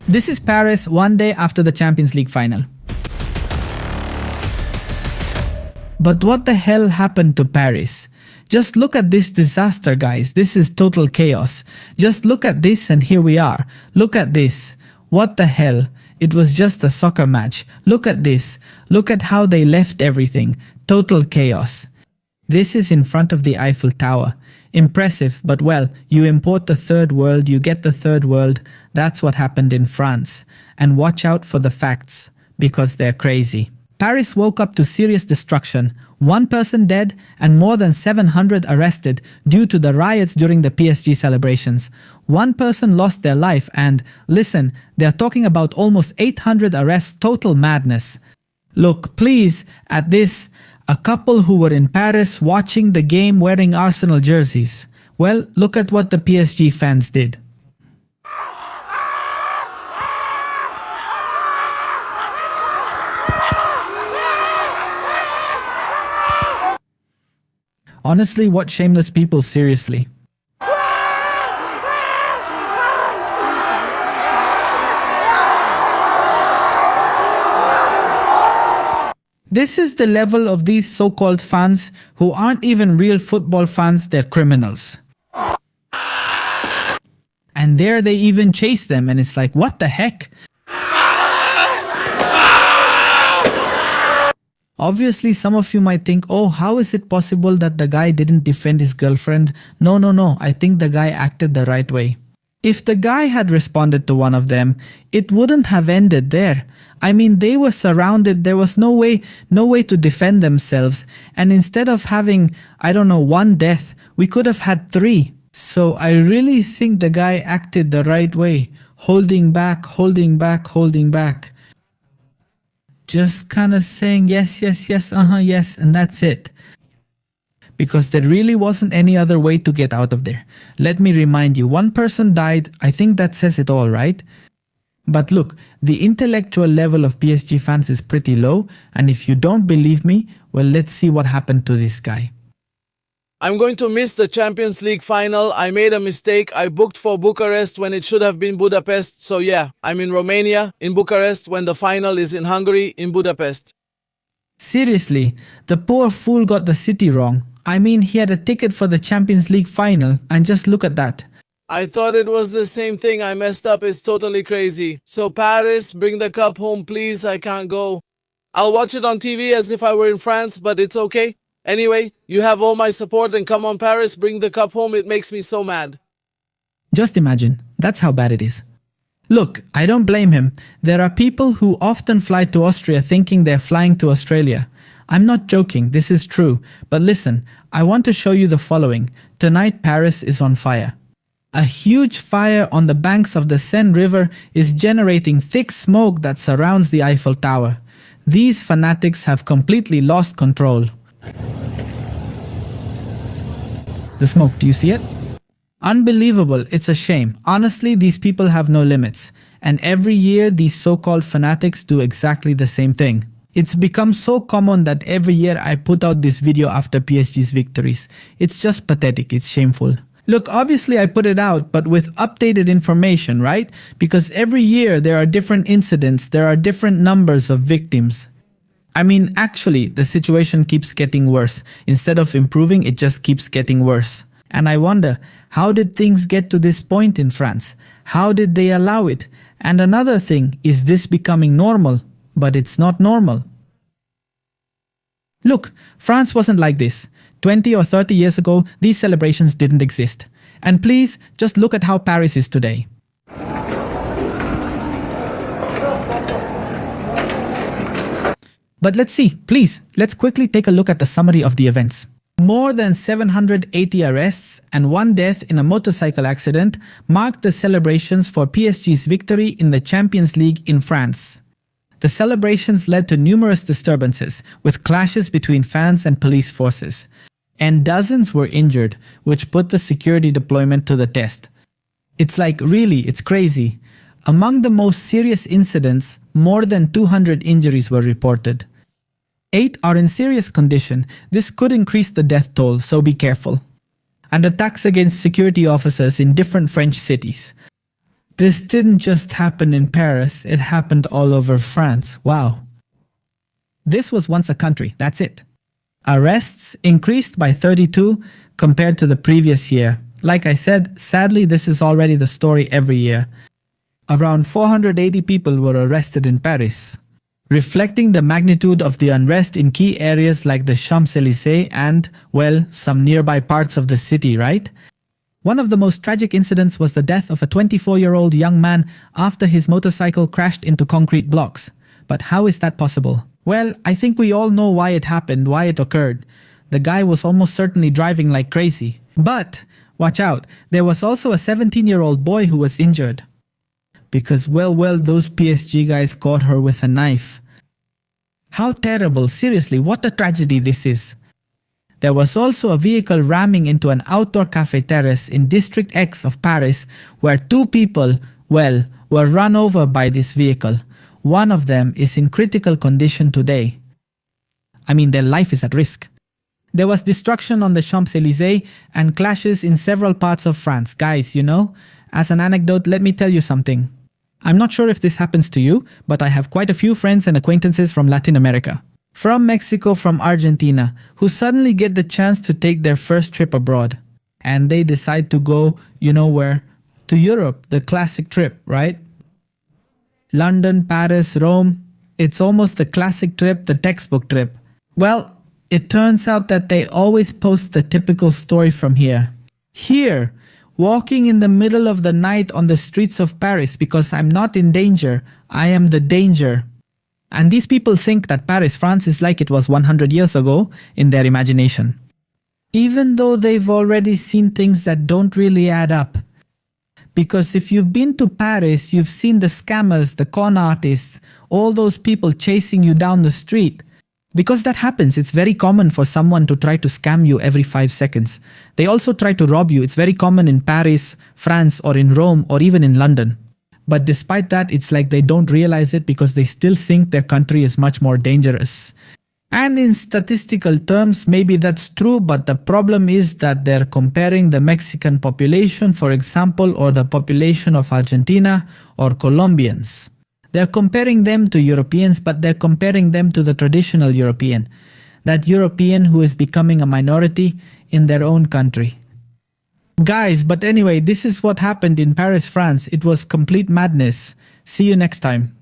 This is Paris one day after the Champions League final. But what the hell happened to Paris? Just look at this disaster, guys. This is total chaos. Just look at this and here we are. Look at this. What the hell? It was just a soccer match. Look at this. Look at how they left everything. Total chaos. This is in front of the Eiffel Tower. Impressive, but well, you import the third world, you get the third world. That's what happened in France. And watch out for the facts, because they're crazy. Paris woke up to serious destruction, 1 person dead and more than 700 arrested due to the riots during the PSG celebrations. 1 person lost their life and, listen, they're talking about almost 800 arrests, total madness. Look, please, at this, a couple who were in Paris watching the game wearing Arsenal jerseys. Well, look at what the PSG fans did. Honestly, what shameless people, seriously. This is the level of these so-called fans who aren't even real football fans, they're criminals. And there they even chase them and it's like, what the heck? Obviously, some of you might think, oh, how is it possible that the guy didn't defend his girlfriend? No, I think the guy acted the right way. If the guy had responded to one of them, it wouldn't have ended there. I mean, they were surrounded, there was no way to defend themselves. And instead of having, 1 death, we could have had 3. So I really think the guy acted the right way. Holding back. Just kind of saying yes, yes, and that's it. Because there really wasn't any other way to get out of there. Let me remind you, 1 person died. I think that says it all, right? But look, the intellectual level of PSG fans is pretty low, and if you don't believe me, well, let's see what happened to this guy. I'm going to miss the Champions League final. I made a mistake. I booked for Bucharest when it should have been Budapest. So yeah, I'm in Romania, in Bucharest, when the final is in Hungary, in Budapest. Seriously, the poor fool got the city wrong. I mean, he had a ticket for the Champions League final, and just look at that. I thought it was the same thing. I messed up. It's totally crazy. So Paris, bring the cup home, please. I can't go. I'll watch it on TV as if I were in France, but it's okay. Anyway, you have all my support and come on Paris, bring the cup home. It makes me so mad. Just imagine, that's how bad it is. Look, I don't blame him. There are people who often fly to Austria thinking they're flying to Australia. I'm not joking, this is true. But listen, I want to show you the following. Tonight Paris is on fire. A huge fire on the banks of the Seine River is generating thick smoke that surrounds the Eiffel Tower. These fanatics have completely lost control. The smoke, do you see it? Unbelievable, it's a shame. Honestly, these people have no limits. And every year, these so-called fanatics do exactly the same thing. It's become so common that every year I put out this video after PSG's victories. It's just pathetic, it's shameful. Look, obviously I put it out, but with updated information, right? Because every year there are different incidents, there are different numbers of victims. I mean, actually, the situation keeps getting worse. Instead of improving, it just keeps getting worse. And I wonder, how did things get to this point in France? How did they allow it? And another thing, is this becoming normal? But it's not normal. Look, France wasn't like this. 20 or 30 years ago, these celebrations didn't exist. And please, just look at how Paris is today. But let's see, please, let's quickly take a look at the summary of the events. More than 780 arrests and 1 death in a motorcycle accident marked the celebrations for PSG's victory in the Champions League in France. The celebrations led to numerous disturbances, with clashes between fans and police forces. And dozens were injured, which put the security deployment to the test. It's like, really, it's crazy. Among the most serious incidents, more than 200 injuries were reported. 8 are in serious condition. This could increase the death toll, so be careful. And attacks against security officers in different French cities. This didn't just happen in Paris, it happened all over France. Wow. This was once a country, that's it. Arrests increased by 32 compared to the previous year. Like I said, sadly this is already the story every year. Around 480 people were arrested in Paris, reflecting the magnitude of the unrest in key areas like the Champs-Élysées and, well, some nearby parts of the city, right? One of the most tragic incidents was the death of a 24-year-old young man after his motorcycle crashed into concrete blocks. But how is that possible? Well, I think we all know why it happened, why it occurred. The guy was almost certainly driving like crazy. But, watch out, there was also a 17-year-old boy who was injured. Because well, those PSG guys caught her with a knife. How terrible, seriously, what a tragedy this is. There was also a vehicle ramming into an outdoor cafe terrace in District X of Paris where two people, well, were run over by this vehicle. One of them is in critical condition today. I mean, their life is at risk. There was destruction on the Champs-Élysées and clashes in several parts of France. Guys, you know, as an anecdote, let me tell you something. I'm not sure if this happens to you, but I have quite a few friends and acquaintances from Latin America, from Mexico, from Argentina, who suddenly get the chance to take their first trip abroad. And they decide to go, you know where? To Europe, the classic trip, right? London, Paris, Rome. It's almost the classic trip, the textbook trip. Well, it turns out that they always post the typical story from here. Here, walking in the middle of the night on the streets of Paris because I'm not in danger, I am the danger. And these people think that Paris, France is like it was 100 years ago in their imagination. Even though they've already seen things that don't really add up. Because if you've been to Paris, you've seen the scammers, the con artists, all those people chasing you down the street. Because that happens, it's very common for someone to try to scam you every 5 seconds. They also try to rob you. It's very common in Paris, France, or in Rome, or even in London. But despite that, it's like they don't realize it because they still think their country is much more dangerous. And in statistical terms, maybe that's true, but the problem is that they're comparing the Mexican population, for example, or the population of Argentina or Colombians. They're comparing them to Europeans, but they're comparing them to the traditional European. That European who is becoming a minority in their own country. Guys, but anyway, this is what happened in Paris, France. It was complete madness. See you next time.